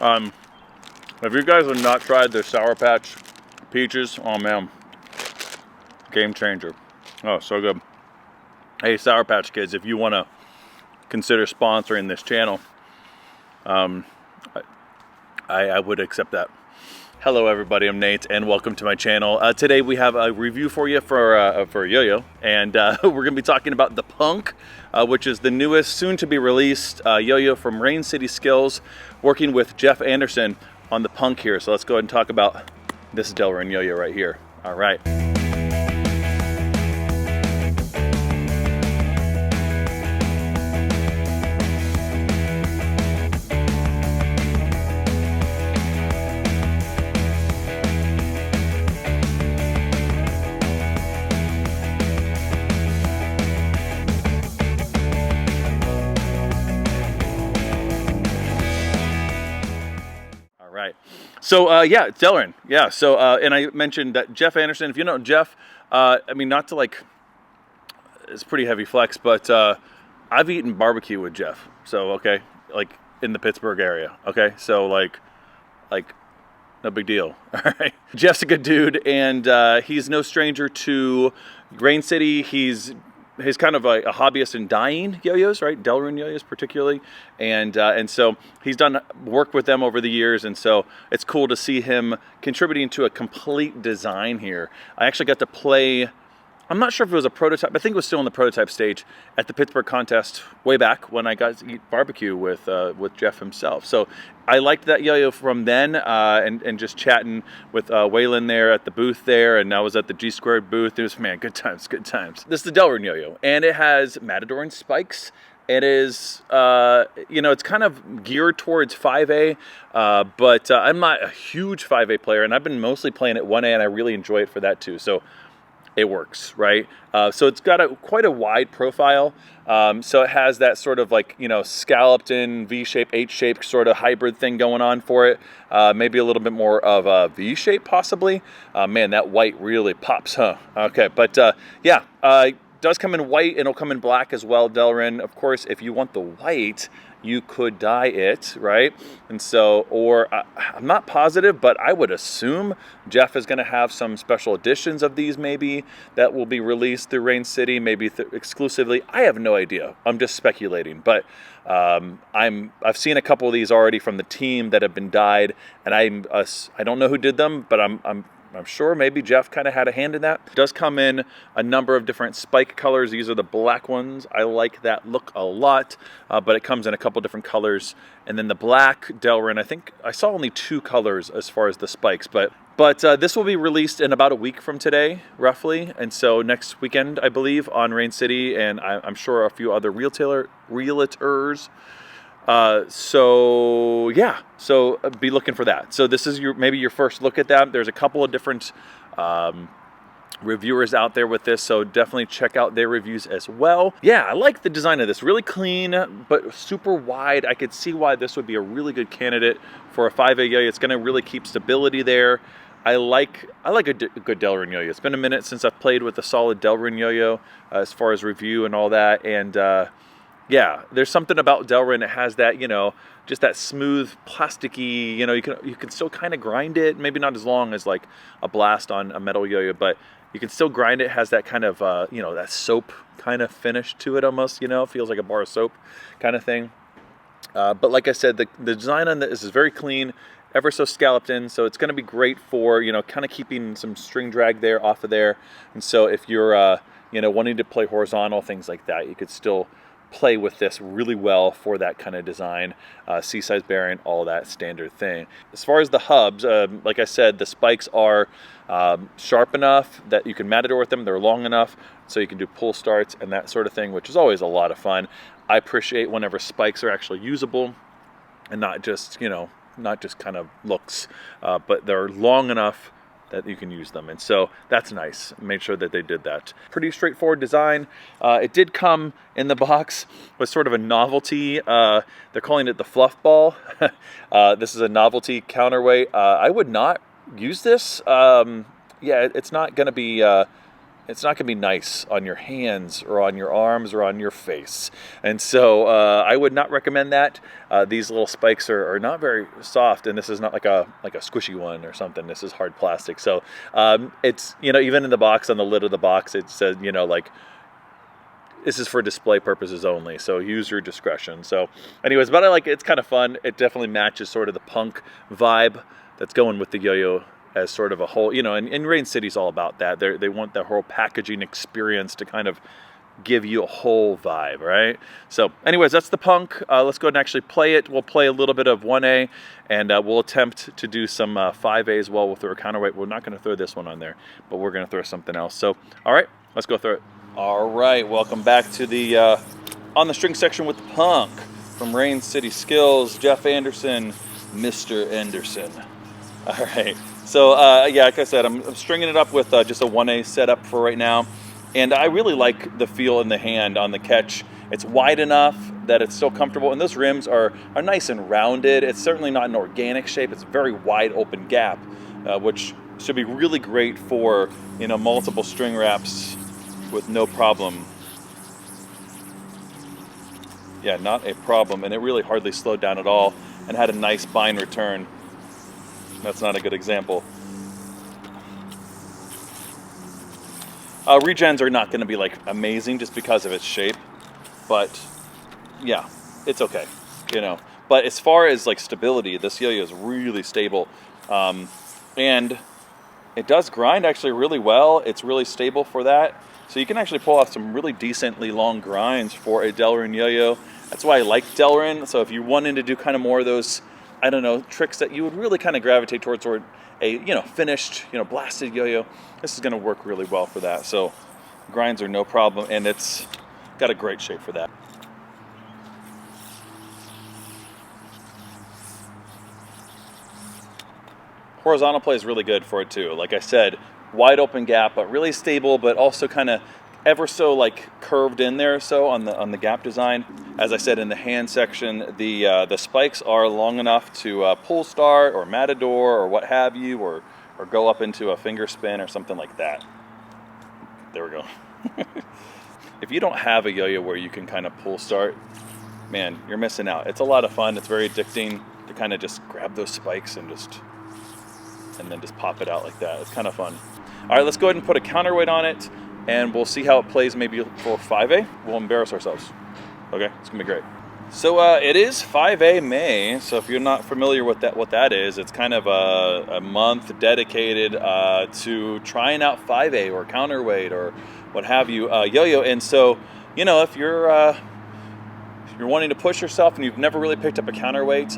If you guys have not tried the Sour Patch Peaches, oh man, game changer. Oh, so good. Hey, Sour Patch Kids, if you want to consider sponsoring this channel, I would accept that. Hello everybody, I'm Nate and welcome to my channel. Today we have a review for you for YoYo, and we're going to be talking about the Punk, which is the newest, soon to be released YoYo from Rain City Skills, working with Jeff Anderson on the Punk here. So let's go ahead and talk about this Delrin YoYo right here. All right. So yeah, Delrin. Yeah. So and I mentioned that Jeff Anderson. If you know Jeff, I mean, not to like, it's pretty heavy flex, but I've eaten barbecue with Jeff. So okay, like in the Pittsburgh area. Okay, so like no big deal. All right. Jeff's a good dude, and he's no stranger to Rain City. He's kind of a hobbyist in dyeing yo-yos, right? Delrin yo-yos particularly, and so he's done work with them over the years, and so it's cool to see him contributing to a complete design here. I actually got to play, I'm not sure if it was a prototype, I think it was still in the prototype stage at the Pittsburgh contest way back when I got to eat barbecue with Jeff himself. So I liked that yo-yo from then, and just chatting with Waylon there at the booth there, and I was at the G Squared booth. It was, man, good times, good times. This is the Delrin yo-yo, and it has Matadorin spikes. It is, you know, it's kind of geared towards 5A, but I'm not a huge 5A player, and I've been mostly playing at 1A, and I really enjoy it for that too. So it works, right? So it's got quite a wide profile. So it has that sort of like, you know, scalloped in V-shape, H-shape sort of hybrid thing going on for it. Maybe a little bit more of a V-shape possibly. Man, that white really pops, huh? Okay, but yeah, it does come in white and it'll come in black as well, Delrin. Of course, if you want the white, you could dye it, right? And so, or I'm not positive, but I would assume Jeff is going to have some special editions of these maybe that will be released through Rain City, maybe exclusively. I have no idea. I'm just speculating, but I've seen a couple of these already from the team that have been dyed, and I don't know who did them, but I'm sure maybe Jeff kind of had a hand in that. It does come in a number of different spike colors. These are the black ones. I like that look a lot, but it comes in a couple different colors. And then the black Delrin, I think I saw only 2 colors as far as the spikes, but this will be released in about a week from today, roughly. And so next weekend, I believe, on Rain City, and I'm sure a few other realtors. So yeah, so be looking for that. So this is maybe your first look at that. There's a couple of different reviewers out there with this, so definitely check out their reviews as well. Yeah, I like the design of this. Really clean, but super wide. I could see why this would be a really good candidate for a 5A yo-yo. It's going to really keep stability there. I like a good Delrin yo-yo. It's been a minute since I've played with a solid Delrin yo-yo as far as review and all that, and yeah, there's something about Delrin. It has that, you know, just that smooth, plasticky, you know, you can still kind of grind it. Maybe not as long as like a blast on a metal yo-yo, but you can still grind it. It has that kind of, you know, that soap kind of finish to it almost, you know, it feels like a bar of soap kind of thing. But like I said, the design on this is very clean, ever so scalloped in, so it's going to be great for, you know, kind of keeping some string drag there off of there. And so if you're, you know, wanting to play horizontal, things like that, you could still play with this really well for that kind of design, C-size bearing, all that standard thing. As far as the hubs, like I said, the spikes are sharp enough that you can matador with them. They're long enough so you can do pull starts and that sort of thing, which is always a lot of fun. I appreciate whenever spikes are actually usable and not just, you know, not just kind of looks, but they're long enough that you can use them, and so that's nice. Made sure that they did that. Pretty straightforward design. It did come in the box with sort of a novelty. They're calling it the fluff ball. This is a novelty counterweight. I would not use this. Yeah, it's not going to be it's not going to be nice on your hands or on your arms or on your face. And so I would not recommend that. These little spikes are not very soft, and this is not like a squishy one or something. This is hard plastic. So it's, you know, even in the box, on the lid of the box, it says, you know, like, this is for display purposes only, so use your discretion. So anyways, but I like it. It's kind of fun. It definitely matches sort of the punk vibe that's going with the yo-yo as sort of a whole, you know, and Rain City's all about that. They want the whole packaging experience to kind of give you a whole vibe, right? So anyways, that's the punk. Let's go ahead and actually play it. We'll play a little bit of 1A, and we'll attempt to do some 5A as well. We'll throw a counterweight. We're not going to throw this one on there, but we're going to throw something else. So, all right, let's go through it. All right, welcome back to the On the String section with the punk from Rain City Skills, Jeff Anderson, Mr. Anderson. All right, so yeah, like I said, I'm stringing it up with just a 1A setup for right now, and I really like the feel in the hand on the catch. It's wide enough that it's still comfortable, and those rims are nice and rounded. It's certainly not an organic shape. It's a very wide open gap, which should be really great for, you know, multiple string wraps with no problem. Yeah, not a problem, and it really hardly slowed down at all and had a nice bind return. That's not a good example. Regens are not going to be like amazing just because of its shape, but yeah, it's okay, you know. But as far as like stability, this yo-yo is really stable, and it does grind actually really well. It's really stable for that. So you can actually pull off some really decently long grinds for a Delrin yo-yo. That's why I like Delrin. So if you're wanting to do kind of more of those, I don't know, tricks that you would really kind of gravitate towards a, you know, finished, you know, blasted yo-yo, this is going to work really well for that. So grinds are no problem, and it's got a great shape for that. Horizontal play is really good for it too. Like I said, wide open gap, but really stable, but also kind of ever so like curved in there. So on the gap design, as I said in the hand section, the spikes are long enough to pull start or matador or what have you, or go up into a finger spin or something like that. There we go. If you don't have a yo-yo where you can kind of pull start, man, you're missing out. It's a lot of fun. It's very addicting to kind of just grab those spikes and then just pop it out like that. It's kind of fun. All right, let's go ahead and put a counterweight on it, and we'll see how it plays maybe for 5A. We'll embarrass ourselves. Okay, it's gonna be great. So it is 5A May, so if you're not familiar with what that is, it's kind of a month dedicated to trying out 5A or counterweight or what have you, yo-yo. And so, you know, if you're wanting to push yourself and you've never really picked up a counterweight,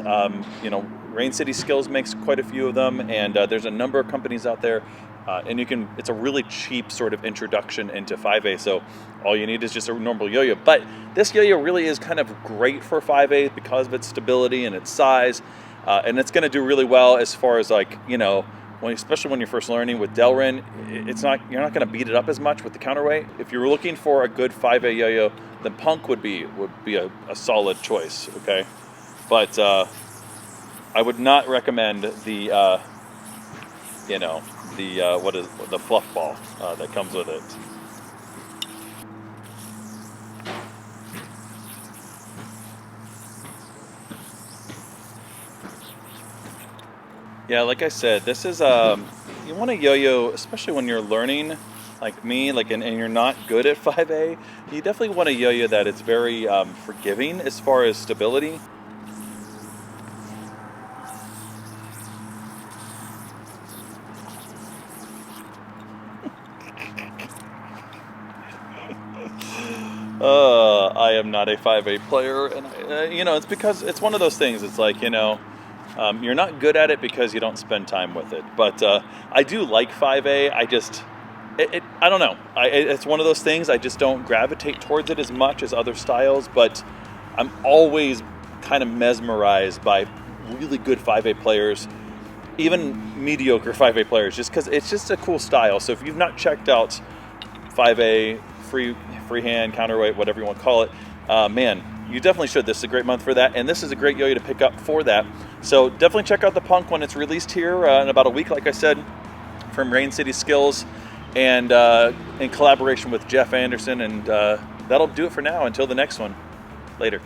you know, Rain City Skills makes quite a few of them, and there's a number of companies out there, and it's a really cheap sort of introduction into 5A, so all you need is just a normal yo-yo. But this yo-yo really is kind of great for 5A because of its stability and its size, and it's going to do really well as far as, like, you know, especially when you're first learning with Delrin. You're not going to beat it up as much with the counterweight. If you're looking for a good 5A yo-yo, then Punk would be a solid choice, okay? But I would not recommend the you know, the fluff ball that comes with it. Yeah, like I said, this is you want a yo-yo, especially when you're learning, like me, and you're not good at 5A. You definitely want a yo-yo that is very forgiving as far as stability. I am not a 5A player, and you know, it's because it's one of those things. It's like, you know, you're not good at it because you don't spend time with it. But I do like 5A. I don't know. It's one of those things. I just don't gravitate towards it as much as other styles. But I'm always kind of mesmerized by really good 5A players, even mediocre 5A players, just because it's just a cool style. So if you've not checked out 5A, freehand, counterweight, whatever you want to call it, man, you definitely should. This is a great month for that, and this is a great yo-yo to pick up for that. So definitely check out the Punk when it's released here in about a week, like I said, from Rain City Skills. and in collaboration with Jeff Anderson. And that'll do it for now. Until the next one. Later.